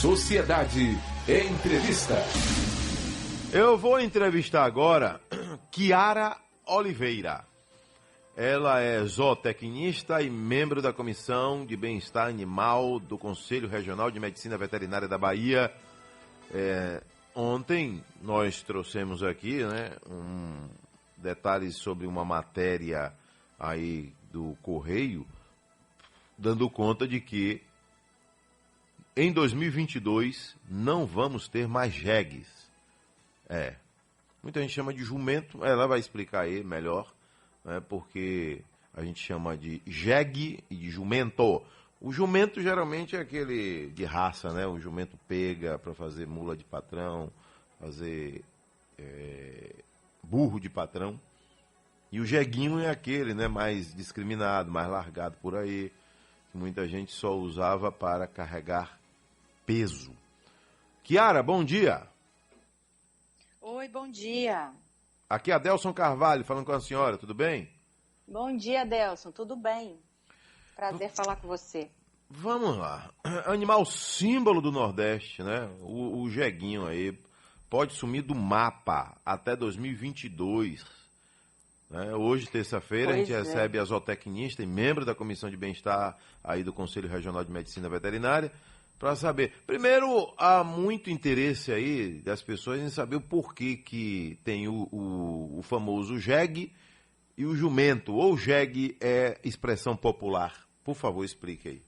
Sociedade Entrevista. Eu vou entrevistar agora Kiara Oliveira. Ela é zootecnista e membro da Comissão de Bem-Estar Animal do Conselho Regional de Medicina Veterinária da Bahia. Ontem nós trouxemos aqui, detalhes sobre uma matéria aí do Correio, dando conta de que em 2022 não vamos ter mais jegues. Muita gente chama de jumento, ela vai explicar aí melhor, porque a gente chama de jegue e de jumento. O jumento geralmente é aquele de raça, né? O jumento pega para fazer mula de patrão, fazer burro de patrão. E o jeguinho é aquele, né, mais discriminado, mais largado por aí, que muita gente só usava para carregar peso. Kiara, bom dia. Oi, bom dia. Aqui é Adelson Carvalho, falando com a senhora, tudo bem? Bom dia, Adelson, tudo bem? Prazer falar com você. Vamos lá. Animal símbolo do Nordeste, né? O jeguinho aí pode sumir do mapa até 2022. Hoje, terça-feira, a gente recebe a zootecnista e membro da Comissão de Bem-Estar aí do Conselho Regional de Medicina Veterinária para saber. Primeiro, há muito interesse aí das pessoas em saber o porquê que tem o famoso jegue e o jumento, ou jegue é expressão popular. Por favor, explique aí.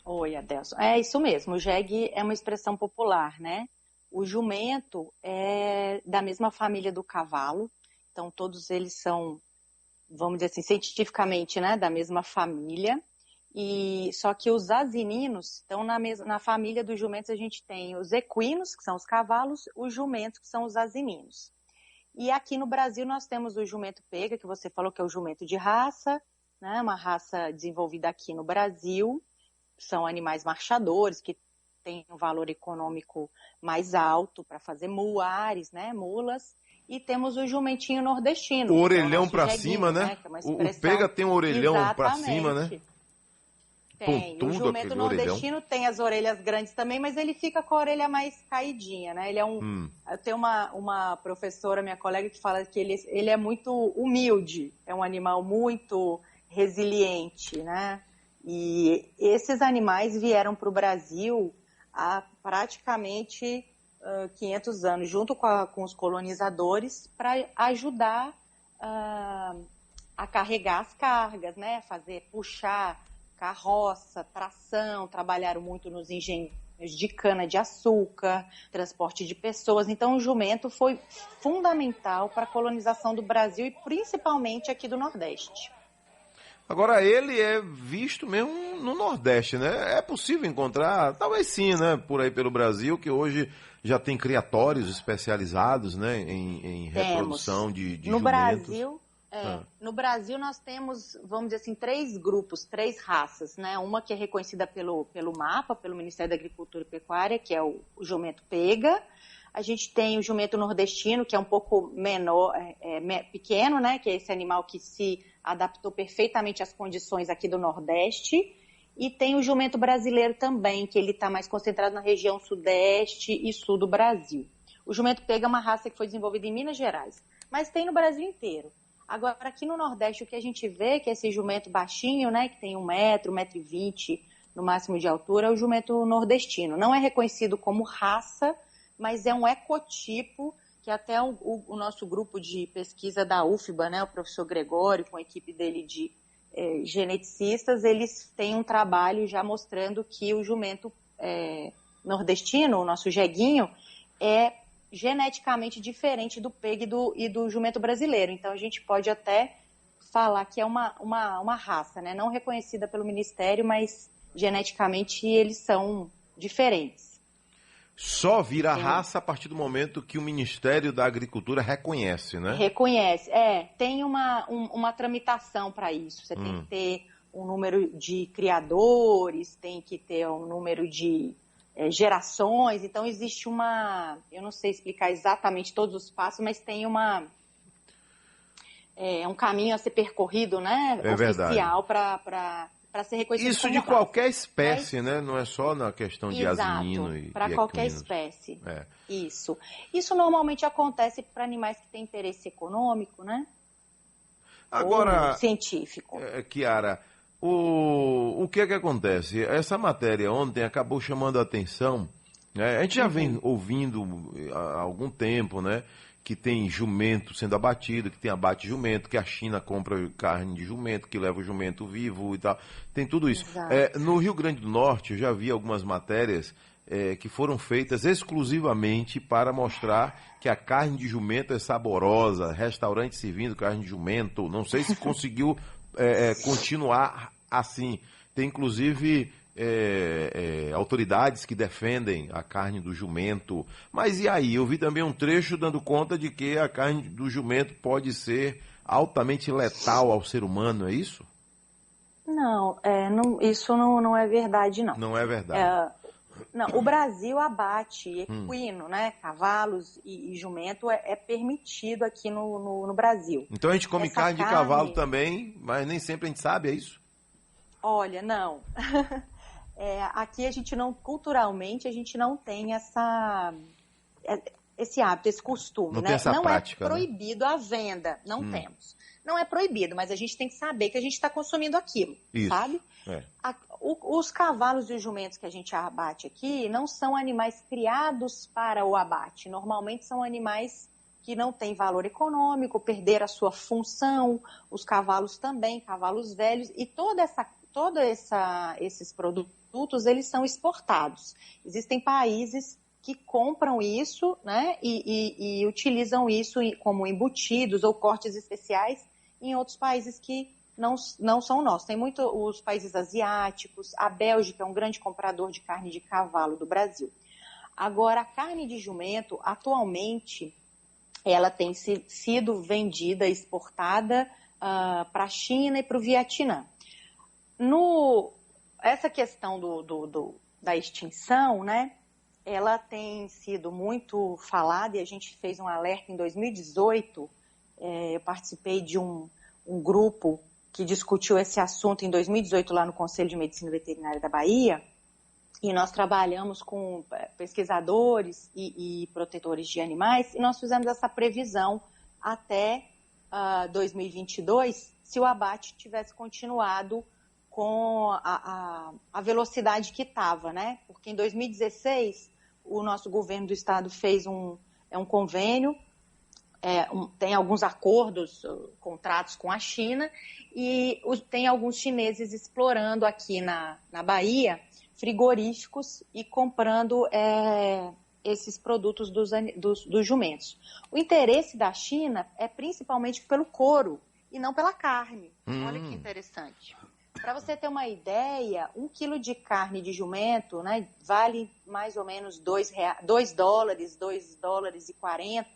Oi, Adelson. É isso mesmo, o jegue é uma expressão popular, né? O jumento é da mesma família do cavalo, então todos eles são, vamos dizer assim, cientificamente, né, da mesma família. E só que os asininos, então na família dos jumentos a gente tem os equinos, que são os cavalos, os jumentos, que são os asininos. E aqui no Brasil nós temos o jumento pega, que você falou que é o jumento de raça, né, uma raça desenvolvida aqui no Brasil. São animais marchadores, que têm um valor econômico mais alto para fazer muares, né, mulas. E temos o jumentinho nordestino. O orelhão para cima, né? O pega tem um orelhão para cima, né? Tem. O jumento nordestino tem as orelhas grandes também, mas ele fica com a orelha mais caidinha, né? Ele é Eu tenho uma professora, minha colega, que fala que ele é muito humilde, é um animal muito resiliente, né? E esses animais vieram para o Brasil há praticamente 500 anos, junto com os colonizadores, para ajudar a carregar as cargas, né? Puxar carroça, tração, trabalharam muito nos engenhos de cana-de-açúcar, transporte de pessoas. Então, o jumento foi fundamental para a colonização do Brasil e principalmente aqui do Nordeste. Agora, ele é visto mesmo no Nordeste, né? É possível encontrar, talvez sim, né? Por aí pelo Brasil, que hoje já tem criatórios especializados, né? Em reprodução de no jumentos. No Brasil nós temos, vamos dizer assim, 3 grupos, 3 raças, né? Uma que é reconhecida pelo MAPA, pelo Ministério da Agricultura e Pecuária, que é o jumento pega. A gente tem o jumento nordestino, que é um pouco menor, pequeno, né? Que é esse animal que se adaptou perfeitamente às condições aqui do Nordeste. E tem o jumento brasileiro também, que ele está mais concentrado na região sudeste e sul do Brasil. O jumento pega é uma raça que foi desenvolvida em Minas Gerais, mas tem no Brasil inteiro. Agora, aqui no Nordeste, o que a gente vê, que é esse jumento baixinho, né, que tem 1 metro, 1,20 m no máximo de altura, é o jumento nordestino. Não é reconhecido como raça, mas é um ecotipo que até o nosso grupo de pesquisa da UFBA, né, o professor Gregório, com a equipe dele de geneticistas, eles têm um trabalho já mostrando que o jumento nordestino, o nosso jeguinho, é geneticamente diferente do pega e do jumento brasileiro. Então, a gente pode até falar que é uma raça, né? Não reconhecida pelo Ministério, mas geneticamente eles são diferentes. Só vira raça a partir do momento que o Ministério da Agricultura reconhece, né? Reconhece, tem uma tramitação para isso. Você tem que ter um número de criadores, tem que ter um número de gerações, então existe eu não sei explicar exatamente todos os passos, mas tem um caminho a ser percorrido, né, oficial para para ser reconhecido Isso como de raça. qualquer espécie, né? Não é só na questão de asino e para qualquer equinos. espécie. É. Isso. Isso normalmente acontece para animais que têm interesse econômico, né? Agora, Ou científico. Kiara, o que é que acontece? Essa matéria ontem acabou chamando a atenção, né? A gente já vem ouvindo há algum tempo, né? Que tem jumento sendo abatido, que tem abate de jumento, que a China compra carne de jumento, que leva o jumento vivo e tal. Tem tudo isso. Exato. No Rio Grande do Norte, eu já vi algumas matérias que foram feitas exclusivamente para mostrar que a carne de jumento é saborosa, restaurante servindo carne de jumento. Não sei se conseguiu continuar assim. Tem inclusive autoridades que defendem a carne do jumento. Mas e aí? Eu vi também um trecho dando conta de que a carne do jumento pode ser altamente letal ao ser humano, é isso? Não, isso não é verdade, não. Não é verdade. Não, o Brasil abate equino, né? Cavalos e jumento é permitido aqui no Brasil. Então a gente come Essa carne de cavalo também, mas nem sempre a gente sabe, é isso? Olha, não. Aqui a gente não, culturalmente, a gente não tem esse hábito, esse costume, Não né? tem essa não prática, é proibido a venda, não temos. Não é proibido, mas a gente tem que saber que a gente está consumindo aquilo, isso. sabe? É. Os cavalos e os jumentos que a gente abate aqui não são animais criados para o abate. Normalmente são animais que não têm valor econômico, perderam a sua função, os cavalos também, cavalos velhos, e esses produtos, eles são exportados. Existem países que compram isso, né, e utilizam isso como embutidos ou cortes especiais em outros países que não são nossos. Tem muito os países asiáticos, a Bélgica é um grande comprador de carne de cavalo do Brasil. Agora, a carne de jumento, atualmente, ela tem sido vendida, exportada para a China e para o Vietnã. Essa questão da extinção, né, ela tem sido muito falada e a gente fez um alerta em 2018. Eu participei de um grupo que discutiu esse assunto em 2018 lá no Conselho de Medicina Veterinária da Bahia, e nós trabalhamos com pesquisadores e protetores de animais, e nós fizemos essa previsão até 2022, se o abate tivesse continuado com a velocidade que estava, né? Porque em 2016, o nosso governo do estado fez um convênio, tem alguns acordos, contratos com a China, e tem alguns chineses explorando aqui na Bahia frigoríficos e comprando esses produtos dos jumentos. O interesse da China é principalmente pelo couro e não pela carne. Olha que interessante. Para você ter uma ideia, 1 quilo de carne de jumento, né, vale mais ou menos $2, $2,40.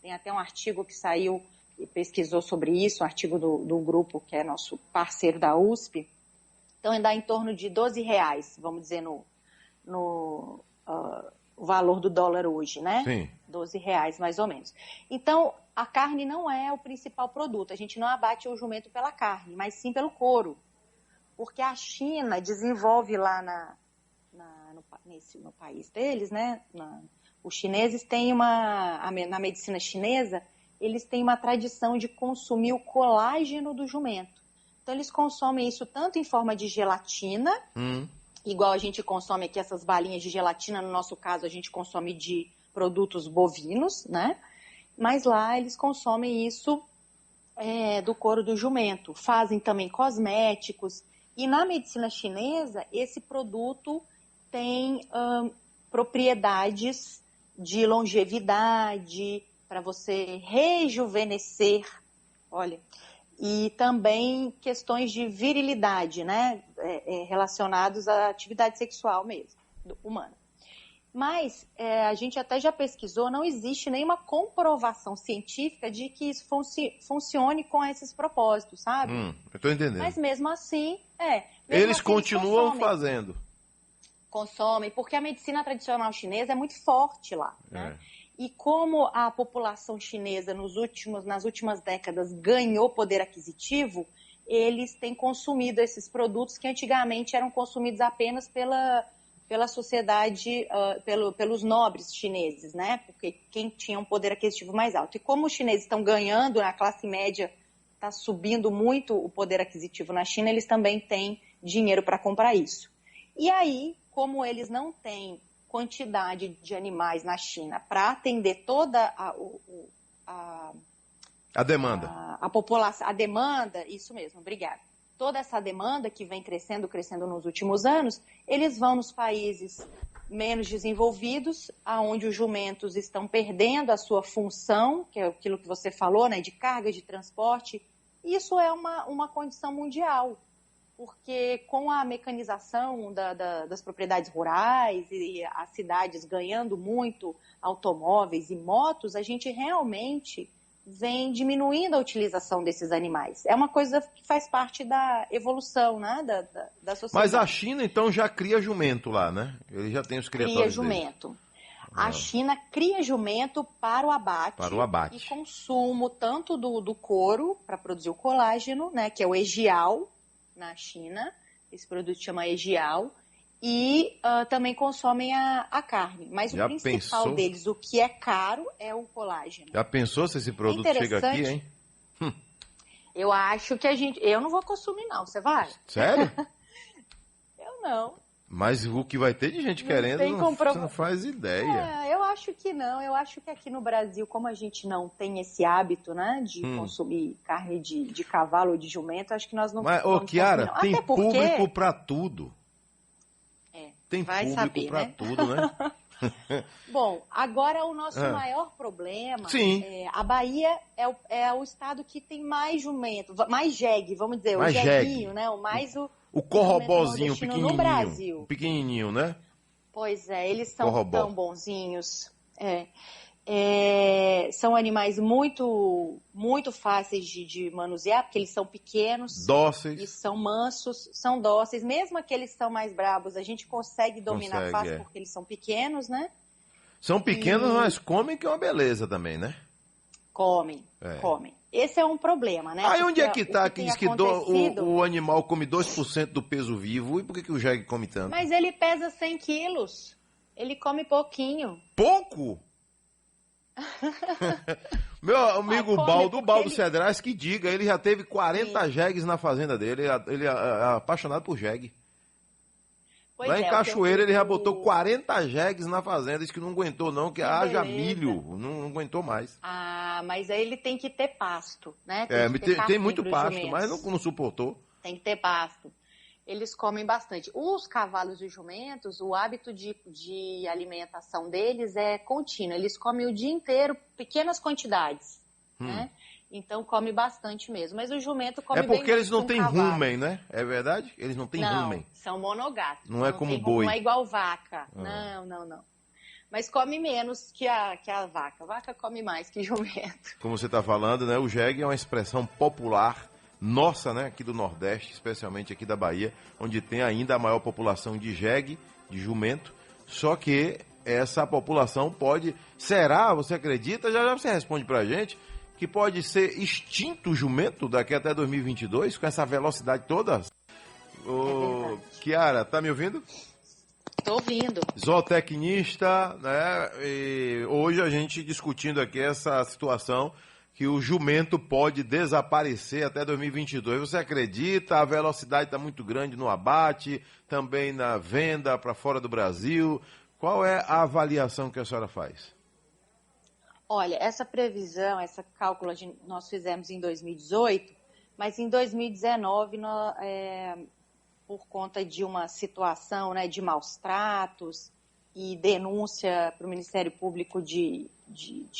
Tem até um artigo que saiu e pesquisou sobre isso, um artigo do grupo que é nosso parceiro da USP. Então, dá em torno de R$12, vamos dizer, o valor do dólar hoje, né? Sim. R$12, mais ou menos. Então, a carne não é o principal produto. A gente não abate o jumento pela carne, mas sim pelo couro. Porque a China desenvolve lá no país deles, né? Os chineses têm na medicina chinesa, eles têm uma tradição de consumir o colágeno do jumento. Então, eles consomem isso tanto em forma de gelatina, igual a gente consome aqui essas balinhas de gelatina, no nosso caso, a gente consome de produtos bovinos, né? Mas lá eles consomem isso do couro do jumento. Fazem também cosméticos. E na medicina chinesa, esse produto tem propriedades de longevidade, para você rejuvenescer, olha, e também questões de virilidade, né, relacionados à atividade sexual mesmo, humana. Mas a gente até já pesquisou, não existe nenhuma comprovação científica de que isso funcione com esses propósitos, sabe? Eu estou entendendo. Mas mesmo assim, eles continuam fazendo. Consomem, porque a medicina tradicional chinesa é muito forte lá, né? E como a população chinesa nas últimas décadas ganhou poder aquisitivo, eles têm consumido esses produtos que antigamente eram consumidos apenas pela sociedade, pelos nobres chineses, né? Porque quem tinha um poder aquisitivo mais alto. E como os chineses estão ganhando, a classe média está subindo muito o poder aquisitivo na China, eles também têm dinheiro para comprar isso. E aí, como eles não têm quantidade de animais na China para atender toda a demanda. A população, a demanda, isso mesmo, obrigada. Toda essa demanda que vem crescendo nos últimos anos, eles vão nos países menos desenvolvidos, aonde os jumentos estão perdendo a sua função, que é aquilo que você falou, né, de carga de transporte. Isso é uma condição mundial, porque com a mecanização das propriedades rurais e as cidades ganhando muito automóveis e motos, a gente realmente vem diminuindo a utilização desses animais. É uma coisa que faz parte da evolução, né, da sociedade. Mas a China, então, já cria jumento lá, né? Ele já tem os criatórios Cria jumento. A China cria jumento para o abate. Para o abate. E consumo tanto do couro, para produzir o colágeno, né, que é o egial na China. Esse produto chama egial. E também consomem a carne. Mas Já o principal deles, o que é caro, é o colágeno. Já pensou se esse produto chega aqui, hein? Eu acho que eu não vou consumir, não. Você vai? Sério? Eu não. Mas o que vai ter de gente querendo, você não faz ideia. Eu acho que não. Eu acho que aqui no Brasil, como a gente não tem esse hábito, né, de consumir carne de cavalo ou de jumento, acho que nós não vamos consumir, Chiara, não. tem Até porque... público para tudo. Tem vai público saber, para né? tudo, né? Bom, agora o nosso maior problema, a Bahia é o estado que tem mais jumento, mais jegue, vamos dizer, mais o jeguinho, né? O corrobozinho pequenininho. No Brasil. Pequenininho, né? Pois é, eles são tão bonzinhos. São animais muito, muito fáceis de manusear, porque eles são pequenos. Dóceis. E são mansos, são dóceis. Mesmo aqueles que são mais brabos, a gente consegue dominar fácil, porque eles são pequenos, né? São pequenos, mas comem, que é uma beleza também, né? Comem. Esse é um problema, né? Aí onde é que tá que diz que o animal come 2% do peso vivo, e por que o jegue come tanto? Mas ele pesa 100 quilos. Ele come pouquinho. Pouco? Meu amigo Baldo Cedrais, que diga, ele já teve 40 jegues na fazenda dele, ele é apaixonado por jegue. Lá em Cachoeira ele já botou 40 jegues na fazenda, disse que não aguentou não, que haja milho, não aguentou mais. Ah, mas aí ele tem que ter pasto, né? Tem muito pasto, mas não suportou. Tem que ter pasto. Eles comem bastante. Os cavalos e jumentos, o hábito de alimentação deles é contínuo. Eles comem o dia inteiro pequenas quantidades, né? Então come bastante mesmo. Mas o jumento come bem. É porque eles não têm rumen, né? É verdade? Eles não têm rumen. Não, são monogástricos. Não é como boi. Não é igual vaca. Não. Mas come menos que a vaca. A vaca come mais que jumento. Como você está falando, né? O jegue é uma expressão popular nossa, né, aqui do Nordeste, especialmente aqui da Bahia, onde tem ainda a maior população de jegue, de jumento, só que essa população será, você acredita, já você responde pra gente, que pode ser extinto o jumento daqui até 2022, com essa velocidade toda? Chiara, tá me ouvindo? Tô ouvindo. Zootecnista, né, e hoje a gente discutindo aqui essa situação que o jumento pode desaparecer até 2022. Você acredita? A velocidade está muito grande no abate, também na venda para fora do Brasil. Qual é a avaliação que a senhora faz? Olha, essa previsão, essa cálculo nós fizemos em 2018, mas em 2019, por conta de uma situação, né, de maus tratos e denúncia para o Ministério Público de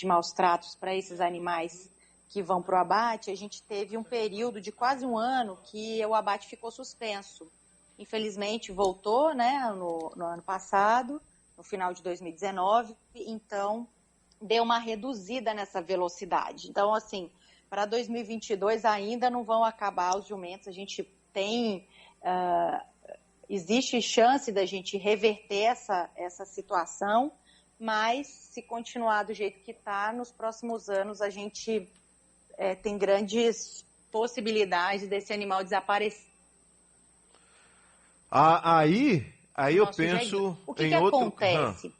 maus tratos para esses animais que vão para o abate, a gente teve um período de quase um ano que o abate ficou suspenso. Infelizmente voltou, né, no ano passado, no final de 2019, então deu uma reduzida nessa velocidade. Então, assim, para 2022 ainda não vão acabar os jumentos, a gente tem... existe chance da gente reverter essa situação, mas se continuar do jeito que está, nos próximos anos a gente tem grandes possibilidade desse animal desaparecer. Aí eu Nosso penso jeguinho. O que em que outro... acontece?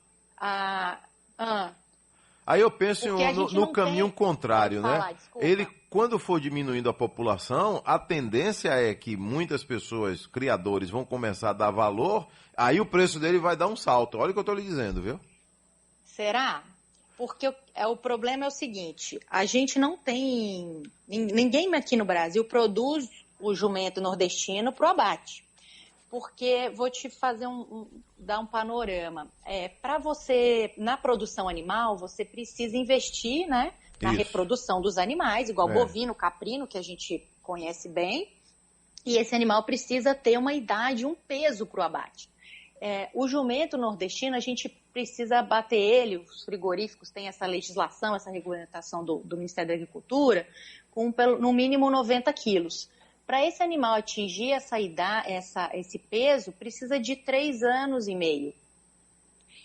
Aí eu penso Porque a gente no não caminho tem- contrário, Pode né? falar, desculpa. Ele, quando for diminuindo a população, a tendência é que muitas pessoas, criadores, vão começar a dar valor, aí o preço dele vai dar um salto. Olha o que eu estou lhe dizendo, viu? Será? Porque o problema é o seguinte, a gente não tem... Ninguém aqui no Brasil produz o jumento nordestino para o abate. Porque, vou te fazer dar um panorama. Para você, na produção animal, você precisa investir, né, na Isso. reprodução dos animais, igual bovino, caprino, que a gente conhece bem. E esse animal precisa ter uma idade, um peso para o abate. O jumento nordestino, a gente precisa abater ele, os frigoríficos têm essa legislação, essa regulamentação do Ministério da Agricultura, com no mínimo 90 quilos. Para esse animal atingir esse peso, precisa de 3 anos e meio.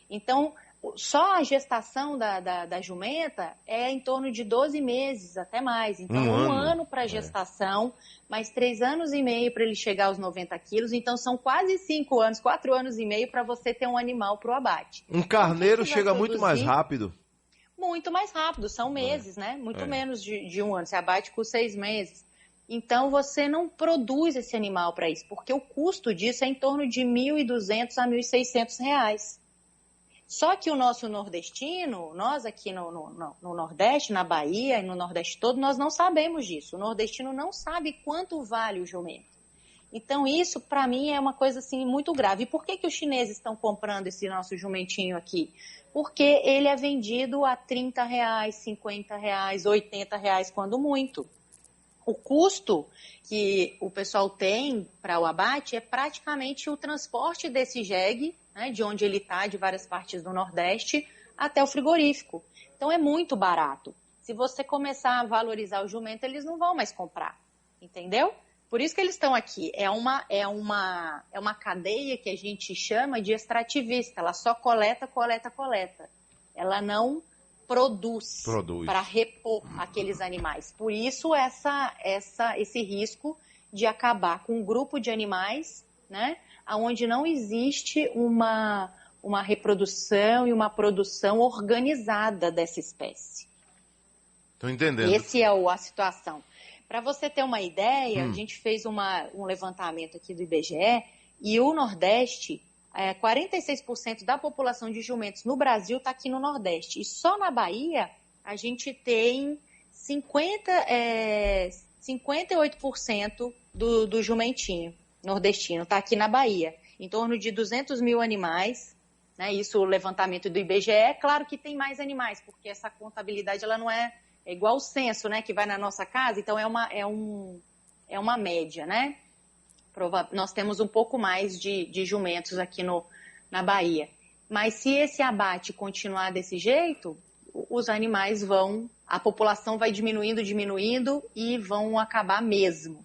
Então, só a gestação da jumenta é em torno de 12 meses, até mais. Então, um ano para a gestação, mais 3 anos e meio para ele chegar aos 90 quilos. Então, são quase 5 anos, 4 anos e meio para você ter um animal para o abate. Um carneiro Então, chega muito mais rápido. Muito mais rápido, são meses, né? Muito menos de um ano. Você abate com 6 meses. Então, você não produz esse animal para isso, porque o custo disso é em torno de R$ 1.200 a R$ 1.600. Só que o nosso nordestino, nós aqui no Nordeste, na Bahia e no Nordeste todo, nós não sabemos disso. O nordestino não sabe quanto vale o jumento. Então, isso, para mim, é uma coisa assim, muito grave. E por que os chineses estão comprando esse nosso jumentinho aqui? Porque ele é vendido a R$ 30, R$ 50, R$ 80, quando muito. O custo que o pessoal tem para o abate é praticamente o transporte desse jegue, né, de onde ele está, de várias partes do Nordeste, até o frigorífico. Então é muito barato. Se você começar a valorizar o jumento, eles não vão mais comprar, entendeu? Por isso que eles estão aqui. É uma cadeia que a gente chama de extrativista. Ela só coleta. Ela não produz. Para repor aqueles animais. Por isso esse risco de acabar com um grupo de animais, né, onde não existe uma reprodução e uma produção organizada dessa espécie. Estou entendendo. Essa é a situação. Para você ter uma ideia, a gente fez um levantamento aqui do IBGE e o Nordeste... 46% da população de jumentos no Brasil está aqui no Nordeste. E só na Bahia a gente tem 58% do jumentinho nordestino. Está aqui na Bahia. Em torno de 200 mil animais. Né? Isso o levantamento do IBGE. É claro que tem mais animais, porque essa contabilidade ela não é igual o censo, né, que vai na nossa casa. Então é uma média, né? Nós temos um pouco mais de jumentos aqui na Bahia. Mas se esse abate continuar desse jeito, os animais a população vai diminuindo e vão acabar mesmo.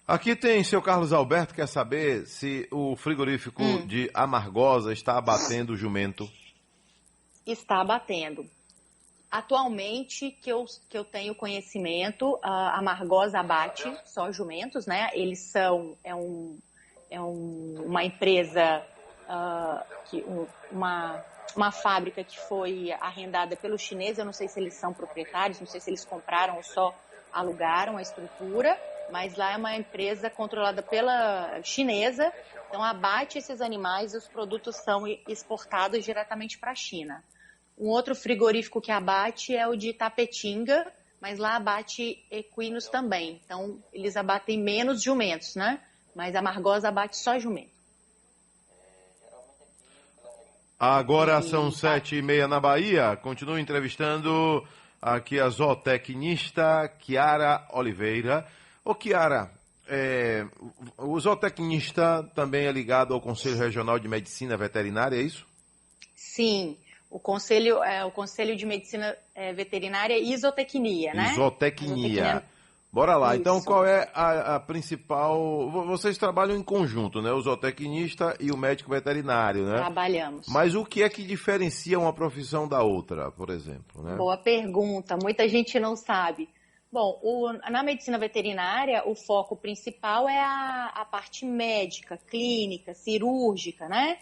Aqui tem seu Carlos Alberto, quer saber se o frigorífico de Amargosa está abatendo o jumento. Está abatendo. Atualmente, que eu tenho conhecimento, a Amargosa abate só jumentos, né? Eles são uma empresa, uma fábrica que foi arrendada pelos chineses. Eu não sei se eles são proprietários, não sei se eles compraram ou só alugaram a estrutura, mas lá é uma empresa controlada pela chinesa, então abate esses animais e os produtos são exportados diretamente para a China. Um outro frigorífico que abate é o de Itapetinga, mas lá abate equinos também. Então, eles abatem menos jumentos, né? Mas a Amargosa abate só jumento. Agora são 7h30 na Bahia. Continuo entrevistando aqui a zootecnista Kiara Oliveira. Ô, Kiara, o zootecnista também é ligado ao Conselho Regional de Medicina Veterinária, é isso? Sim. O Conselho de Medicina Veterinária e Isotecnia, né? Isotecnia. Bora lá. Isso. Então, qual é a principal... Vocês trabalham em conjunto, né? O zootecnista e o médico veterinário, né? Trabalhamos. Mas o que é que diferencia uma profissão da outra, por exemplo, né? Boa pergunta. Muita gente não sabe. Bom, na medicina veterinária, o foco principal é a parte médica, clínica, cirúrgica, né?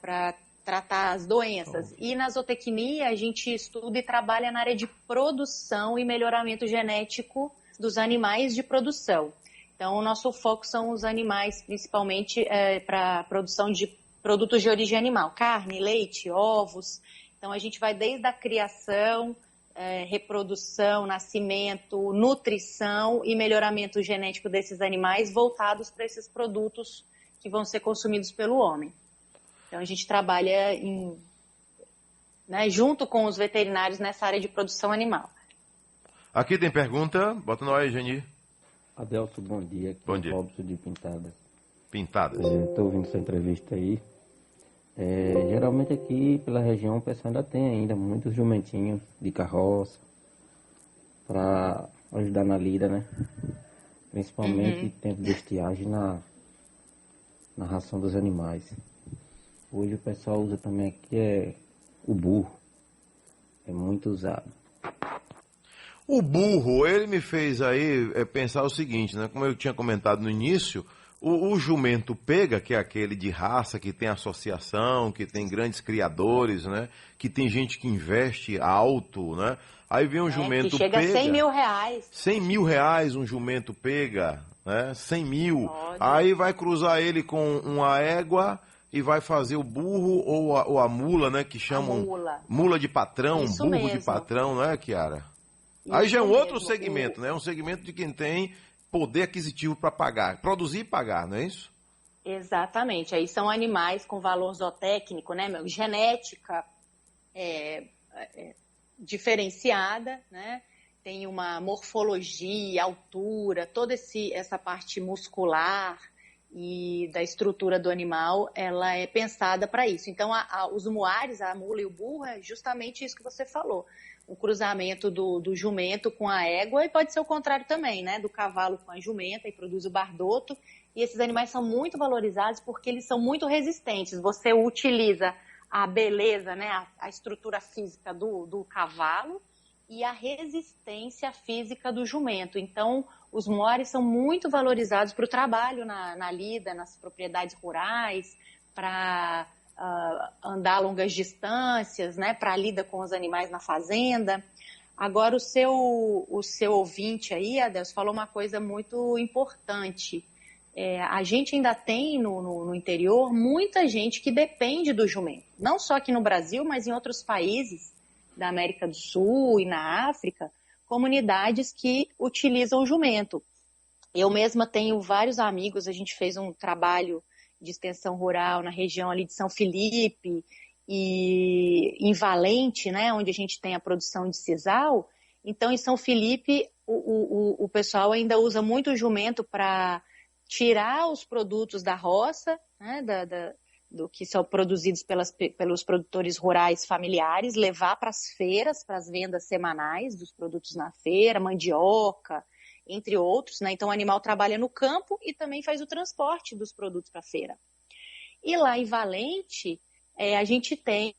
Para tratar as doenças. E na zootecnia, a gente estuda e trabalha na área de produção e melhoramento genético dos animais de produção. Então, o nosso foco são os animais, principalmente para produção de produtos de origem animal, carne, leite, ovos. Então, a gente vai desde a criação, reprodução, nascimento, nutrição e melhoramento genético desses animais voltados para esses produtos que vão ser consumidos pelo homem. Então, a gente trabalha junto com os veterinários nessa área de produção animal. Aqui tem pergunta, bota no ar aí, Geni. Adelso, bom dia. Aqui Bom dia. Robson de Pintadas. Pintadas. Estou ouvindo essa entrevista aí. Geralmente aqui pela região o pessoal ainda tem muitos jumentinhos de carroça para ajudar na lida, né? Principalmente tempo de estiagem na ração dos animais. Hoje o pessoal usa também aqui o burro. É muito usado. O burro, ele me fez aí pensar o seguinte, né? Como eu tinha comentado no início, o jumento pega, que é aquele de raça, que tem associação, que tem grandes criadores, né? Que tem gente que investe alto, né? Aí vem um jumento que chega pega... a 100 mil reais. 100 mil reais um jumento pega, né? 100 mil. Pode. Aí vai cruzar ele com uma égua e vai fazer o burro ou a mula, né? Que chamam mula de patrão, Isso burro mesmo. de patrão, não é, Kiara? Isso Aí já é um outro mesmo. segmento, né? É um segmento de quem tem poder aquisitivo para pagar, produzir e pagar, não é isso? Exatamente. Aí são animais com valor zootécnico, né? Genética diferenciada, né? Tem uma morfologia, altura, toda essa parte muscular e da estrutura do animal, ela é pensada para isso. Então, os muares, a mula e o burro, é justamente isso que você falou. O cruzamento do jumento com a égua, e pode ser o contrário também, né? Do cavalo com a jumenta, e produz o bardoto. E esses animais são muito valorizados porque eles são muito resistentes. Você utiliza a beleza, né? A estrutura física do cavalo e a resistência física do jumento. Então, os muares são muito valorizados para o trabalho na lida, nas propriedades rurais, para andar longas distâncias, né, para a lida com os animais na fazenda. Agora, o seu ouvinte aí, Adelso, falou uma coisa muito importante. A gente ainda tem no interior muita gente que depende do jumento. Não só aqui no Brasil, mas em outros países da América do Sul e na África, comunidades que utilizam o jumento. Eu mesma tenho vários amigos, a gente fez um trabalho de extensão rural na região ali de São Felipe e em Valente, né, onde a gente tem a produção de sisal. Então, em São Felipe, o pessoal ainda usa muito o jumento para tirar os produtos da roça, né, do que são produzidos pelos produtores rurais familiares, levar para as feiras, para as vendas semanais dos produtos na feira, mandioca, entre outros, né? Então o animal trabalha no campo e também faz o transporte dos produtos para a feira. E lá em Valente, a gente tem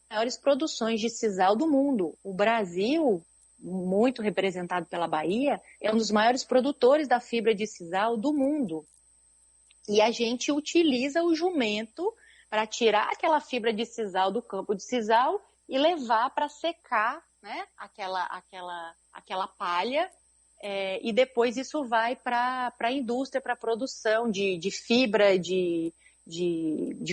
as maiores produções de sisal do mundo. O Brasil, muito representado pela Bahia, é um dos maiores produtores da fibra de sisal do mundo. E a gente utiliza o jumento para tirar aquela fibra de sisal do campo de sisal e levar para secar, né, aquela palha. E depois isso vai para a indústria, para a produção de fibra, de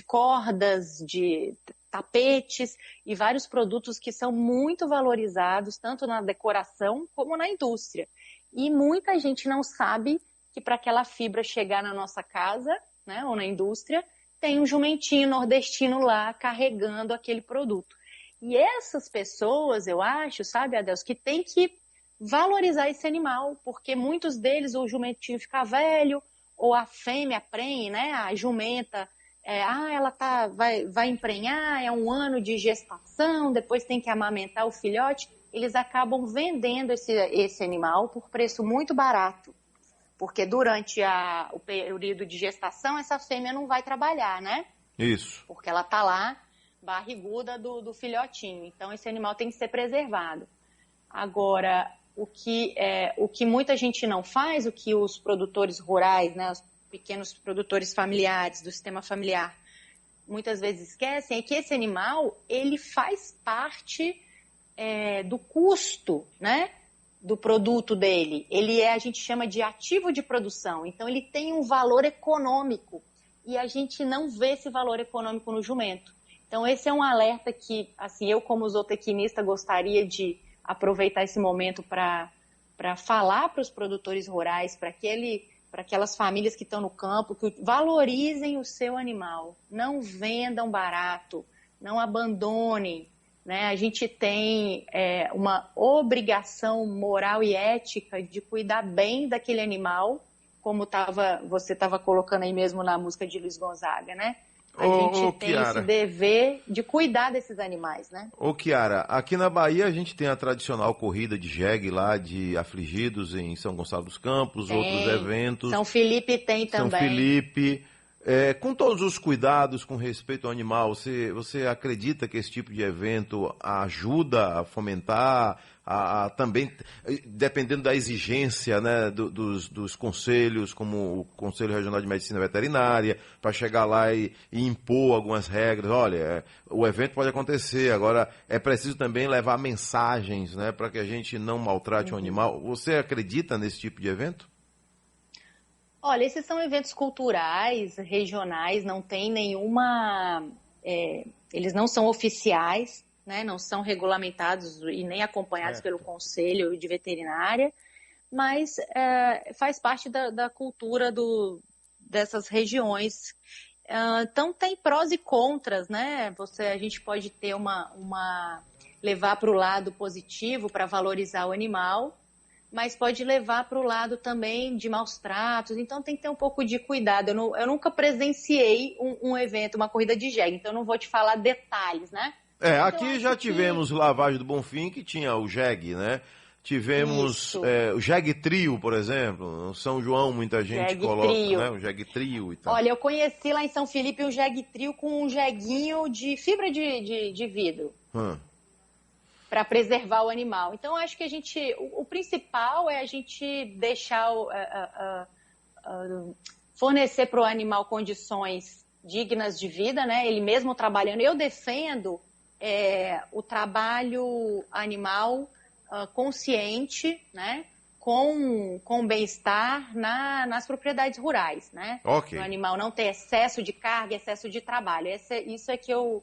cordas, de tapetes e vários produtos que são muito valorizados, tanto na decoração como na indústria. E muita gente não sabe que para aquela fibra chegar na nossa casa, né, ou na indústria, tem um jumentinho nordestino lá carregando aquele produto. E essas pessoas, eu acho, sabe, Adelso, que tem que valorizar esse animal, porque muitos deles o jumentinho fica velho, ou a fêmea prenhe, né? A jumenta, ela vai emprenhar, é um ano de gestação, depois tem que amamentar o filhote. Eles acabam vendendo esse animal por preço muito barato, porque durante o período de gestação essa fêmea não vai trabalhar, né? Isso. Porque ela tá lá barriguda do filhotinho. Então esse animal tem que ser preservado. Agora, o que muita gente não faz, o que os produtores rurais, né, os pequenos produtores familiares do sistema familiar, muitas vezes esquecem, é que esse animal, ele faz parte do custo, né, do produto dele. Ele a gente chama de ativo de produção, então ele tem um valor econômico e a gente não vê esse valor econômico no jumento. Então esse é um alerta que, assim, eu como zootecnista gostaria de aproveitar esse momento para falar para os produtores rurais, para aquelas famílias que estão no campo, que valorizem o seu animal, não vendam barato, não abandonem, né? A gente tem uma obrigação moral e ética de cuidar bem daquele animal, como você estava colocando aí mesmo na música de Luiz Gonzaga, né? A gente tem esse dever de cuidar desses animais, né? Ô, Kiara, aqui na Bahia a gente tem a tradicional corrida de jegue lá, de afligidos em São Gonçalo dos Campos, outros eventos. São Felipe tem também. São Felipe. Com todos os cuidados com respeito ao animal, você acredita que esse tipo de evento ajuda a fomentar, também, dependendo da exigência, né, dos conselhos, como o Conselho Regional de Medicina Veterinária, para chegar lá e impor algumas regras? Olha, o evento pode acontecer, agora é preciso também levar mensagens, né, para que a gente não maltrate o animal. Você acredita nesse tipo de evento? Olha, esses são eventos culturais, regionais, não tem nenhuma... eles não são oficiais, né, não são regulamentados e nem acompanhados pelo Conselho de Veterinária, mas faz parte da cultura dessas regiões. Então tem prós e contras, né? A gente pode ter levar para o lado positivo para valorizar o animal, mas pode levar para o lado também de maus tratos, então tem que ter um pouco de cuidado. Eu nunca presenciei um evento, uma corrida de jegue, então eu não vou te falar detalhes, né? Então, aqui já tivemos Lavagem do Bonfim, que tinha o jegue, né? Tivemos o jegue trio, por exemplo, São João muita gente coloca, né? O jegue trio e tal. Olha, eu conheci lá em São Felipe um jegue trio com um jeguinho de fibra de vidro. Para preservar o animal. Então, acho que o principal é a gente deixar, fornecer para o animal condições dignas de vida, né? Ele mesmo trabalhando. Eu defendo o trabalho animal consciente, né? Com bem-estar nas propriedades rurais, né? Okay. O animal não ter excesso de carga, excesso de trabalho. Isso é que eu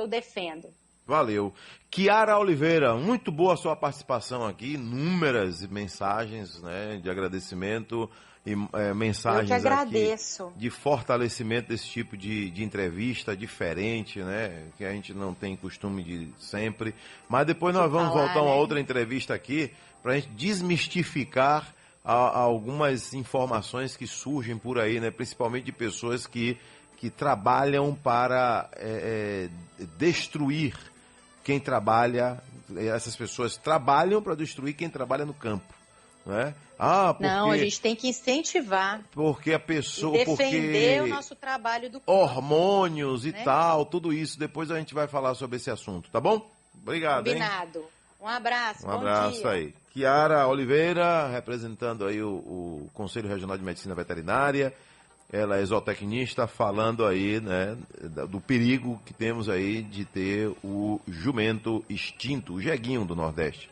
defendo. Valeu. Kiara Oliveira, muito boa a sua participação aqui, inúmeras mensagens, né, de agradecimento e mensagens eu que agradeço. Aqui de fortalecimento desse tipo de entrevista diferente, né, que a gente não tem costume de sempre. Mas depois nós vamos voltar a uma outra entrevista aqui para a gente desmistificar algumas informações que surgem por aí, né, principalmente de pessoas que trabalham para destruir quem trabalha. Essas pessoas trabalham para destruir quem trabalha no campo, né? Não, a gente tem que incentivar. Porque a pessoa... E defender o nosso trabalho do campo. Hormônios e tal, tudo isso. Depois a gente vai falar sobre esse assunto, tá bom? Obrigado, Combinado. Hein? Um abraço, bom dia. Aí. Kiara Oliveira, representando aí o Conselho Regional de Medicina Veterinária. Ela é zootecnista, falando aí, né, do perigo que temos aí de ter o jumento extinto, o jeguinho do Nordeste.